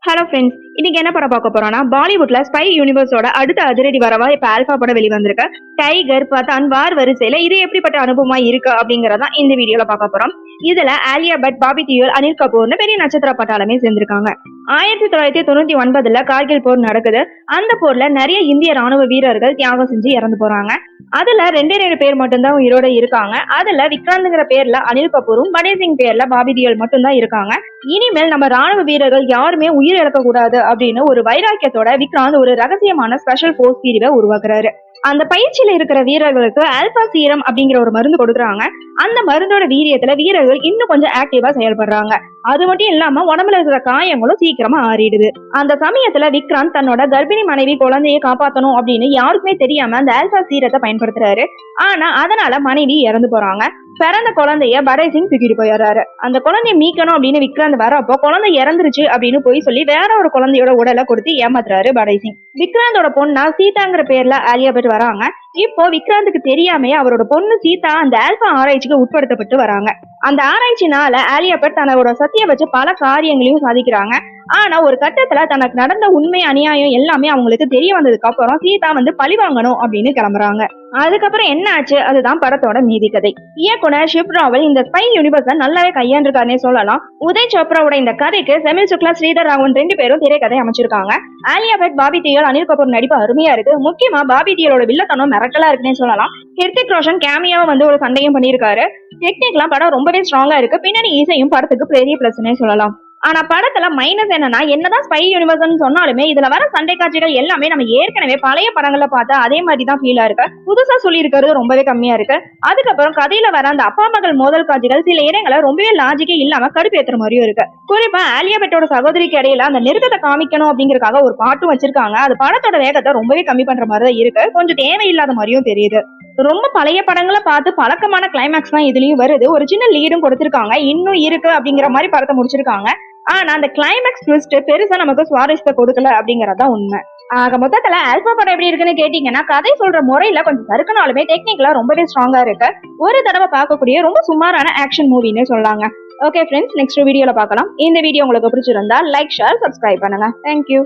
Hello friends, இன்னைக்கு என்ன படம் பார்க்க போறோம்னா பாலிவுட்ல ஸ்பை யூனிவர்ஸோட அடுத்த அதிரடி வரவா இப்ப ஆல்பா படம் வெளிவந்திருக்கு. டைகர், பதான், வார் வரிசையில இது எப்படிப்பட்ட அனுபவமா இருக்கு அப்படிங்கறதான் இந்த வீடியோல பார்க்க போறோம். இதுல ஆலியா பட், பாபி தியோல், அனில் கபூர்னு பெரிய நட்சத்திர பட்டாளமே சேர்ந்திருக்காங்க. 1999ல கார்கில் போர் நடக்குது. அந்த போர்ல நிறைய இந்திய ராணுவ வீரர்கள் தியாகம் செஞ்சு இறந்து போறாங்க. அதுல 2 பேர் மட்டும்தான் உயிரோட இருக்காங்க. அதுல விக்ராந்த்ங்கிற பேர்ல அனில் கபூரும், படேசிங் பேர்ல பாபி தியோல் மட்டும்தான் இருக்காங்க. இனிமேல் நம்ம ராணுவ வீரர்கள் யாருமே உயிர் இழக்க கூடாது அப்படின்னு ஒரு வைராக்கியத்தோட விக்ராந்த் ஒரு ரகசியமான ஸ்பெஷல் போர்ஸ் பிரிவை உருவாக்குறாரு. அந்த பயிற்சியில இருக்கிற வீரர்களுக்கு ஆல்பா சீரம் அப்படிங்கிற ஒரு மருந்து கொடுக்குறாங்க. அந்த மருந்தோட வீரியத்துல வீரர்கள் இன்னும் கொஞ்சம் ஆக்டிவா செயல்படுறாங்க. அது மட்டும் இல்லாம உடம்புல இருக்கிற காயங்களும் சீக்கிரமா ஆறிடுது. அந்த சமயத்துல விக்ராந்த் தன்னோட கர்ப்பிணி மனைவி குழந்தையை காப்பாற்றணும் அப்படின்னு யாருக்குமே தெரியாம அந்த ஆல்பா சீரத்தை பயன்படுத்துறாரு. ஆனா அதனால மனைவி இறந்து போறாங்க. பிறந்த குழந்தைய படேசிங் தூக்கிட்டு போயிடுறாரு. அந்த குழந்தைய மீட்கணும் அப்படின்னு விக்ராந்த் வரப்போ குழந்தை இறந்துருச்சு அப்படின்னு போய் சொல்லி வேற ஒரு குழந்தையோட உடலை கொடுத்து ஏமாத்துறாரு படேசிங். விக்ராந்தோட பொண்ணா சீதாங்கிற பேர்ல ஆலியா பட் வராங்க. இப்போ விக்ராந்துக்கு தெரியாமே அவரோட பொண்ணு சீதா அந்த ஆல்பா ஆராய்ச்சிக்கு உட்படுத்தப்பட்டு வராங்க. அந்த ஆராய்ச்சினால ஆலியா பட் தன்னோட சத்திய வச்சு பல காரியங்களையும் சாதிக்கிறாங்க. ஆனா ஒரு கட்டத்துல தனக்கு நடந்த உண்மை அநியாயம் எல்லாமே அவங்களுக்கு தெரிய வந்ததுக்கு அப்புறம் சீதா பழி வாங்கணும் அப்படின்னு கிளம்புறாங்க. அதுக்கப்புறம் என்ன ஆச்சு, அதுதான் படத்தோட மீதி கதை. இயக்குனர் ஷிப் ராவல் இந்த ஸ்பை யூனிவர்ஸ நல்லாவே கையாண்டிருக்காருன்னே சொல்லலாம். உதய் சோப்ராவோட இந்த கதைக்கு செமில் சுக்லா, ஸ்ரீதர் ராகவன் 2 பேரும் திரைக்கதை அமைச்சிருக்காங்க. ஆலியா பட், பாபி தியோல், அனில் கபூர் நடிப்பு அருமையா இருக்கு. முக்கியமா பாபி தியோலோட வில்லத்தனம் மிரட்டலா இருக்குன்னே சொல்லலாம். ஹிருத்திக் ரோஷன் கேமியாவை ஒரு சண்டையும் பண்ணியிருக்காரு. டெக்னிக்லாம் படம் ரொம்பவே ஸ்ட்ராங்கா இருக்கு. பின்னணி இசையும் படத்துக்கு பெரிய பிளஸ்னே சொல்லலாம். ஆனா படத்துல மைனஸ் என்னன்னா, என்னதான் ஸ்பை யூனிவர்ஸ் சொன்னாலுமே இதுல வர சண்டை காட்சிகள் எல்லாமே நம்ம ஏற்கனவே பழைய படங்கள்ல பார்த்தா அதே மாதிரி தான் ஃபீலா இருக்கு. புதுசா சொல்லி இருக்கிறது ரொம்பவே கம்மியா இருக்கு. அதுக்கப்புறம் கதையில வர அந்த அப்பா மகள் மோதல் காட்சிகள் சில இடங்களை ரொம்பவே லாஜிக்கே இல்லாம கடுப்பேற்றுற மாதிரியும் இருக்கு. குறிப்பா ஆலியா பட்டோட சகோதரிக்கு இடையில அந்த நெருக்கத்தை காமிக்கணும் அப்படிங்கறதுக்காக ஒரு பாட்டும் வச்சிருக்காங்க. அது படத்தோட வேகத்தை ரொம்பவே கம்மி பண்ற மாதிரி தான் இருக்கு. கொஞ்சம் தேவையில்லாத மாதிரியும் தெரியுது. ரொம்ப பழைய படங்களை பார்த்து பழக்கமான கிளைமேக்ஸ் தான் இதுலயும் வருது. ஒரு சின்ன லீடும் கொடுத்திருக்காங்க, இன்னும் இருக்கு அப்படிங்கிற மாதிரி படத்தை முடிச்சிருக்காங்க. ஆனா அந்த கிளைமேக்ஸ் ட்விஸ்ட் பெருசா நமக்கு சுவாரஸ்யத்தை கொடுக்கல அப்படிங்கறதான் உண்மை. ஆக மொத்தத்துல ஆல்பா படம் எப்படி இருக்குன்னு கேட்டீங்கன்னா, கதை சொல்ற முறையில கொஞ்சம் சறுக்கினாலுமே டெக்னிக்கலா ரொம்பவே ஸ்ட்ராங்கா இருக்கு. ஒரு தடவை பார்க்கக்கூடிய ரொம்ப சுமாரான ஆக்ஷன் மூவின்னு சொல்லாங்க. ஓகே ஃப்ரெண்ட்ஸ், நெக்ஸ்ட் வீடியோல பார்க்கலாம். இந்த வீடியோ உங்களுக்கு பிடிச்சிருந்தா லைக், ஷேர், சப்ஸ்கிரைப் பண்ணுங்க. தேங்க்யூ.